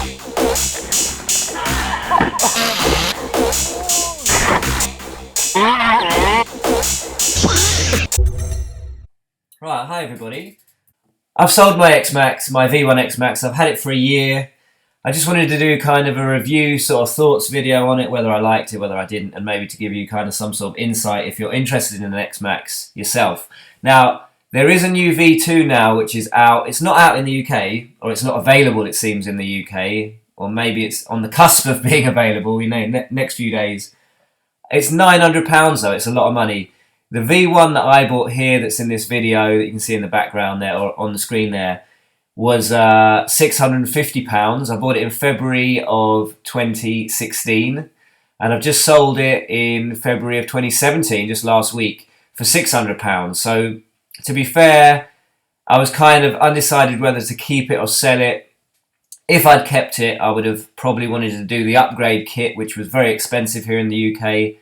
Right, hi everybody. I've sold my Xmaxx, my V1 Xmaxx. I've had it for a year. I just wanted to do kind of a review, sort of thoughts video on it, whether I liked it, whether I didn't, and maybe to give you kind of some sort of insight if you're interested in an Xmaxx yourself. Now, there is a new V2 now which is out. It's not out in the UK, or it's not available, it seems, in the UK, or maybe it's on the cusp of being available, you know, next few days. It's £900 though, it's a lot of money. The V1 that I bought here that's in this video that you can see in the background there, or on the screen there, was £650. I bought it in February of 2016, and I've just sold it in February of 2017, just last week, for £600. So, to be fair, I was kind of undecided whether to keep it or sell it. If I'd kept it, I would have probably wanted to do the upgrade kit, which was very expensive here in the UK.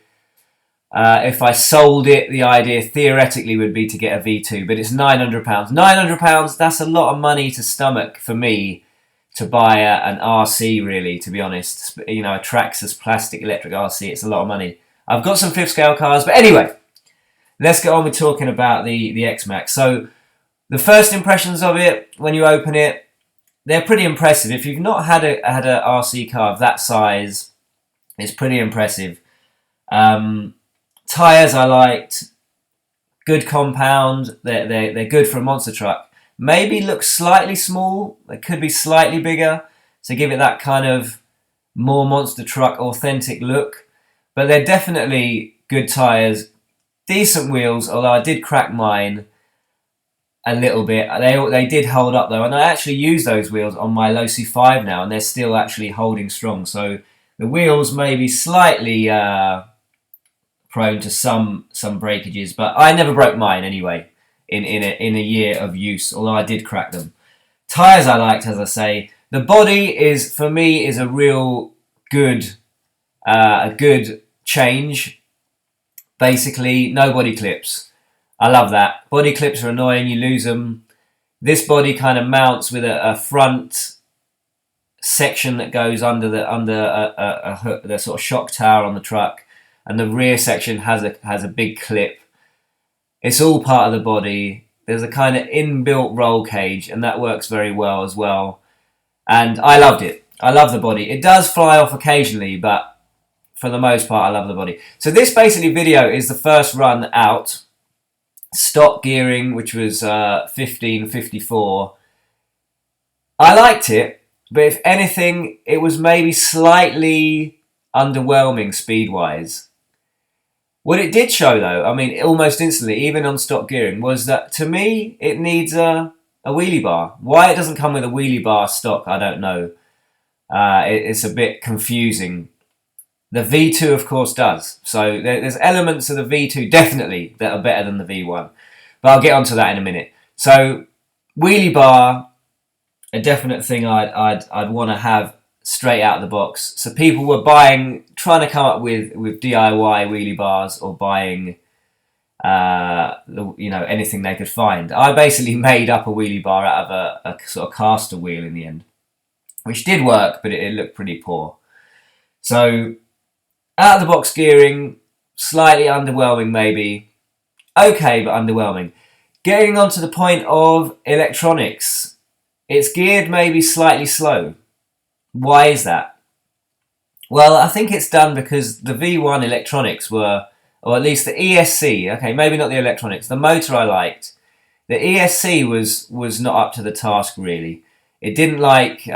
If I sold it, the idea theoretically would be to get a V2, but it's £900. £900, that's a lot of money to stomach for me to buy an RC, really, to be honest. You know, a Traxxas plastic electric RC, it's a lot of money. I've got some fifth scale cars, but anyway, let's get on with talking about the Xmaxx. So, the first impressions of it, when you open it, they're pretty impressive. If you've not had a RC car of that size, it's pretty impressive. Tyres I liked, good compound, they're good for a monster truck. Maybe look slightly small, they could be slightly bigger, to give it that kind of more monster truck authentic look. But they're definitely good tyres, decent wheels, although I did crack mine a little bit. They did hold up though, and I actually use those wheels on my Losi 5 now, and they're still actually holding strong. So the wheels may be slightly prone to some breakages, but I never broke mine anyway in a year of use, although I did crack them. Tyres I liked, as I say. The body is, for me, is a real good a good change. Basically, no body clips. I love that. Body clips are annoying, you lose them. This body kind of mounts with a front section that goes under the sort of shock tower on the truck, and the rear section has a big clip. It's all part of the body. There's a kind of inbuilt roll cage, and that works very well as well. And I loved it. I love the body. It does fly off occasionally, but for the most part, I love the body. So this basically video is the first run out. Stock gearing, which was 1554. I liked it, but if anything, it was maybe slightly underwhelming speed-wise. What it did show, though, I mean, almost instantly, even on stock gearing, was that, to me, it needs a wheelie bar. Why it doesn't come with a wheelie bar stock, I don't know. It's a bit confusing. The V2, of course, does. So there's elements of the V2, definitely, that are better than the V1. But I'll get onto that in a minute. So, wheelie bar, a definite thing I'd want to have straight out of the box. So people were trying to come up with DIY wheelie bars, or buying, anything they could find. I basically made up a wheelie bar out of a sort of caster wheel in the end, which did work, but it looked pretty poor. So, out of the box gearing, slightly underwhelming maybe. Okay, but underwhelming. Getting on to the point of electronics, it's geared maybe slightly slow. Why is that? Well, I think it's done because the V1 electronics were, or at least the ESC, okay, maybe not the electronics, the motor I liked. The ESC was not up to the task, really. It didn't like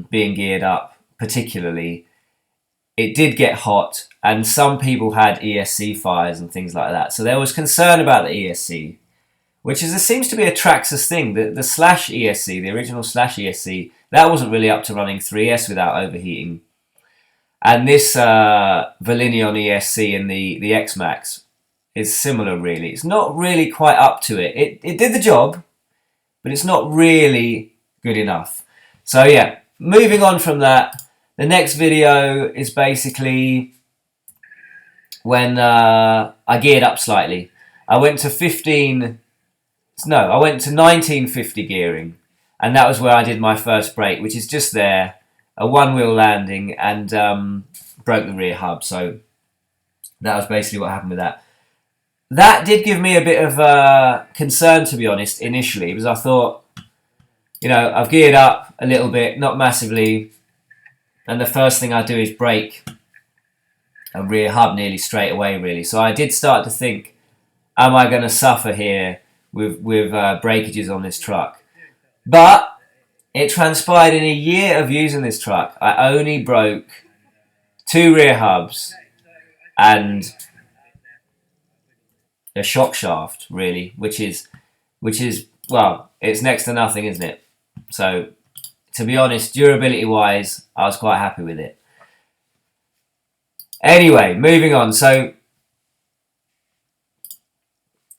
being geared up, particularly. It did get hot, and some people had ESC fires and things like that. So there was concern about the ESC, which seems to be a Traxxas thing. The slash ESC, the original slash ESC, that wasn't really up to running 3S without overheating. And this Valinion ESC in the Xmaxx is similar, really. It's not really quite up to it. It did the job, but it's not really good enough. So yeah, moving on from that, the next video is basically when I geared up slightly. I went to 1950 gearing, and that was where I did my first brake, which is just there. a one-wheel landing and broke the rear hub. So that was basically what happened with that. That did give me a bit of concern, to be honest, initially, because I thought, you know, I've geared up a little bit, not massively, and the first thing I do is break a rear hub nearly straight away, really. So I did start to think, am I going to suffer here with breakages on this truck? But it transpired in a year of using this truck, I only broke 2 rear hubs and a shock shaft, really, which is well, it's next to nothing, isn't it? So, to be honest, durability-wise, I was quite happy with it. Anyway, moving on. So,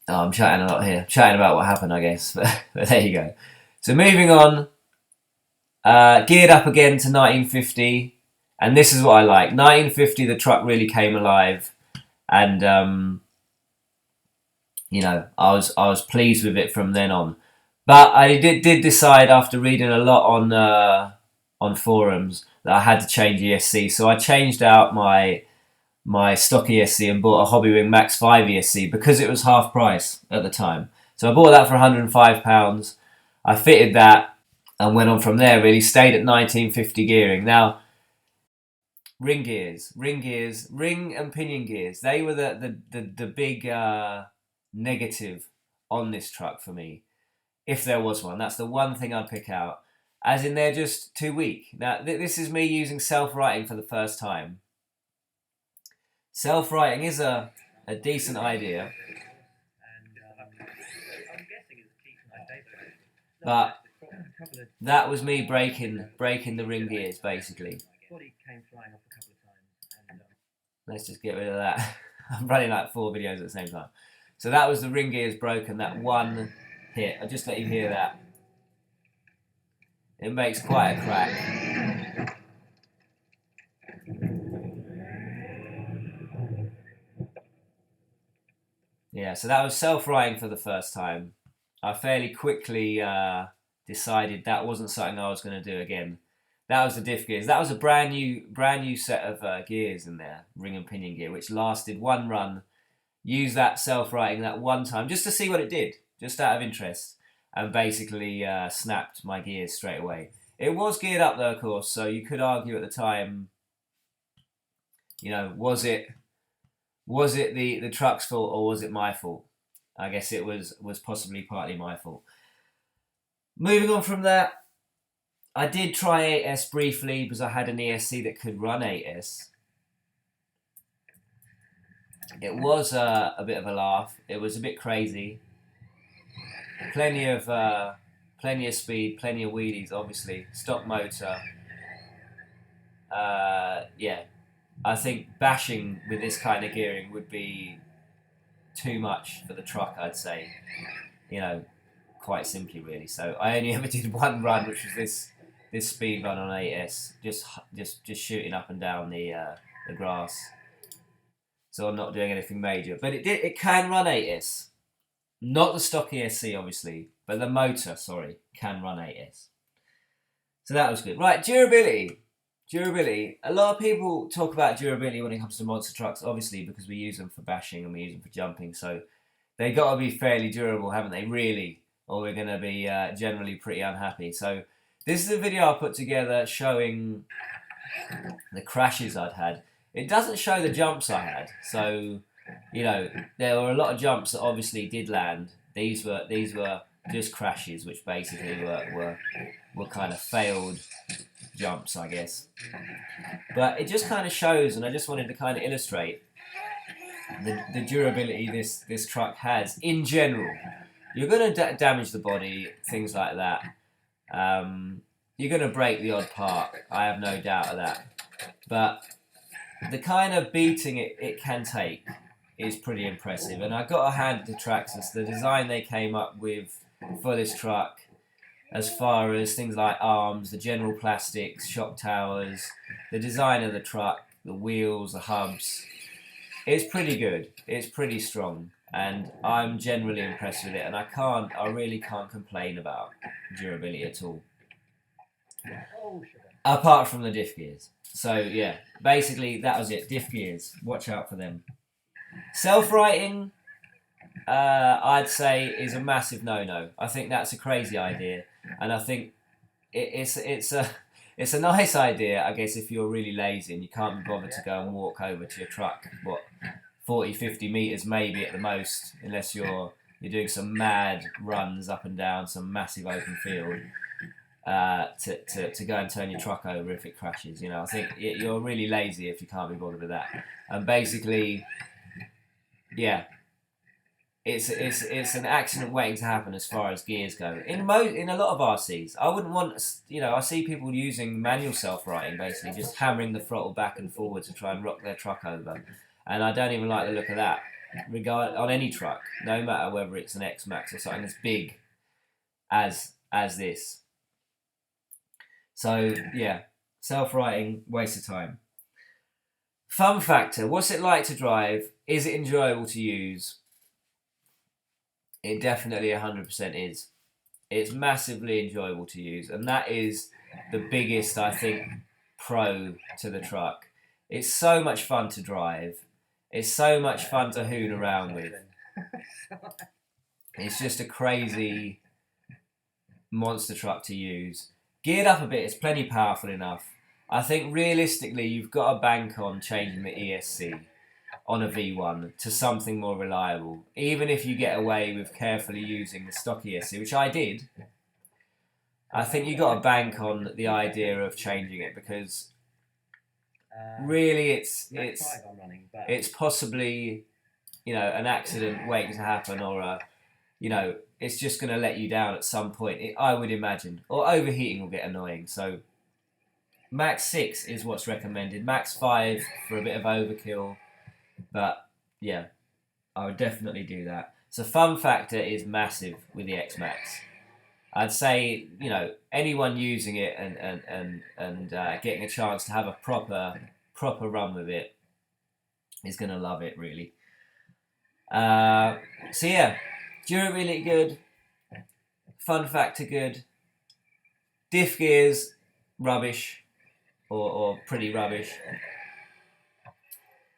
I'm chatting a lot here, chatting about what happened, I guess. But there you go. So, moving on. Geared up again to 1950, and this is what I like. 1950, the truck really came alive, and you know, I was pleased with it from then on. But I did decide after reading a lot on forums that I had to change ESC, so I changed out my stock ESC and bought a Hobbywing Max 5 ESC because it was half price at the time. So I bought that for £105. I fitted that and went on from there, really. Stayed at 1950 gearing. Now, ring gears, ring and pinion gears, they were the big negative on this truck for me, if there was one. That's the one thing I'd pick out, as in they're just too weak. Now, this is me using self-righting for the first time. Self-righting is a decent idea, but that was me breaking the ring gears, basically. Let's just get rid of that. I'm running like 4 videos at the same time. So that was the ring gears broken, that one hit. I'll just let you hear that. It makes quite a crack. Yeah, so that was self-righting for the first time. I fairly quickly decided that wasn't something I was going to do again. That was the diff gears. That was a brand new set of gears in there, ring and pinion gear, which lasted one run. Used that self-righting that one time just to see what it did, just out of interest, and basically snapped my gears straight away. It was geared up though, of course, so you could argue at the time, you know, was it the truck's fault or was it my fault? I guess it was possibly partly my fault. Moving on from that, I did try 8S briefly because I had an ESC that could run 8S. It was a bit of a laugh. It was a bit crazy. Plenty of speed, plenty of wheelies, obviously. Stock motor. Yeah, I think bashing with this kind of gearing would be too much for the truck, I'd say. You know, quite simply, really. So I only ever did one run, which was this speed run on 8S, just shooting up and down the grass. So I'm not doing anything major, but it can run 8S, not the stock ESC obviously, but the motor, sorry, can run 8S. So that was good. Right, durability. A lot of people talk about durability when it comes to monster trucks, obviously because we use them for bashing and we use them for jumping. So they got to be fairly durable, haven't they? Really, or we're going to be generally pretty unhappy. So this is a video I put together showing the crashes I'd had. It doesn't show the jumps I had, so you know there were a lot of jumps that obviously did land. These were just crashes, which basically were kind of failed jumps, I guess. But it just kind of shows, and I just wanted to kind of illustrate the durability this truck has in general. You're going to damage the body, things like that. You're going to break the odd part. I have no doubt of that. But the kind of beating it can take is pretty impressive. And I got a hand to Traxxas. The design they came up with for this truck, as far as things like arms, the general plastics, shock towers, the design of the truck, the wheels, the hubs, it's pretty good. It's pretty strong. And I'm generally impressed with it. And I really can't complain about durability at all. apart from the diff gears. So yeah, basically that was it. Diff gears, watch out for them. Self-righting, I'd say is a massive no-no. I think that's a crazy idea, and I think it's a nice idea, I guess, if you're really lazy and you can't be bothered to go and walk over to your truck, 40, 50 metres maybe at the most, unless you're doing some mad runs up and down some massive open field, to go and turn your truck over if it crashes. You know, I think you're really lazy if you can't be bothered with that. And basically, yeah, it's an accident waiting to happen as far as gears go. In a lot of RCs, I wouldn't want, you know, I see people using manual self-righting, basically just hammering the throttle back and forward to try and rock their truck over, and I don't even like the look of that. On any truck, no matter whether it's an Xmaxx or something as big as this. So yeah, self-righting, waste of time. Fun factor: what's it like to drive? Is it enjoyable to use? It definitely 100% is. It's massively enjoyable to use, and that is the biggest, I think, pro to the truck. It's so much fun to drive. It's so much fun to hoon around with. It's just a crazy monster truck to use. Geared up a bit, it's plenty powerful enough. I think realistically, you've got to bank on changing the ESC on a V1 to something more reliable. Even if you get away with carefully using the stock ESC, which I did, I think you got to bank on the idea of changing it, because really it's possibly, you know, an accident waiting to happen, or you know, it's just going to let you down at some point, I would imagine. Or overheating will get annoying. So Max 6 is what's recommended. Max 5 for a bit of overkill. But yeah, I would definitely do that. So fun factor is massive with the Xmaxx. I'd say, you know, anyone using it and getting a chance to have a proper run with it is going to love it, really. So yeah, durability good, fun factor good, diff gears rubbish, or pretty rubbish.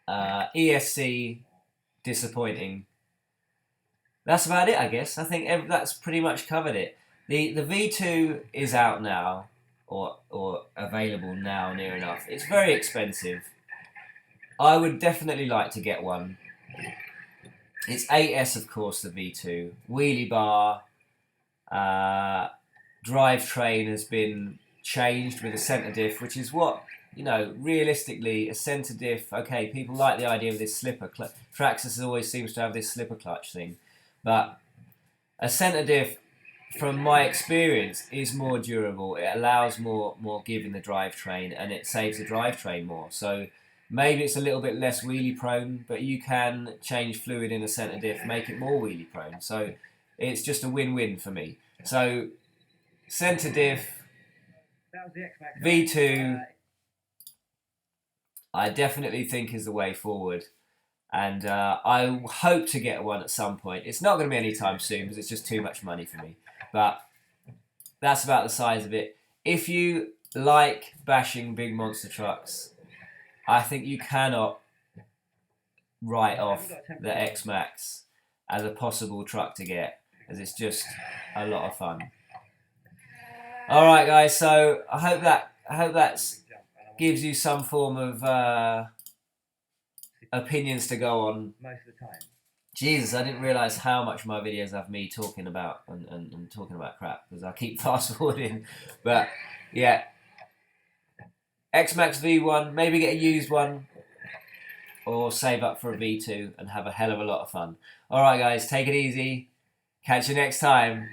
ESC disappointing. That's about it, I guess. I think that's pretty much covered it. The V2 is out now, or available now near enough. It's very expensive. I would definitely like to get one. It's 8S, of course, the V2. Wheelie bar, drivetrain has been changed with a centre diff, which is what, you know, realistically, a centre diff, okay, people like the idea of this slipper clutch. Traxxas always seems to have this slipper clutch thing. But a centre diff, from my experience, is more durable. It allows more give in the drivetrain, and it saves the drivetrain more. So maybe it's a little bit less wheelie prone, but you can change fluid in a centre diff, make it more wheelie prone. So it's just a win-win for me. So centre diff, V2, I definitely think is the way forward. And I hope to get one at some point. It's not going to be anytime soon because it's just too much money for me. But that's about the size of it. If you like bashing big monster trucks, I think you cannot write off the Xmaxx as a possible truck to get, as it's just a lot of fun. All right, guys. So I hope that gives you some form of opinions to go on. Most of the time. Jesus, I didn't realise how much my videos have me talking about and talking about crap, because I keep fast forwarding. But yeah, Xmaxx V1, maybe get a used one, or save up for a V2 and have a hell of a lot of fun. All right, guys, take it easy. Catch you next time.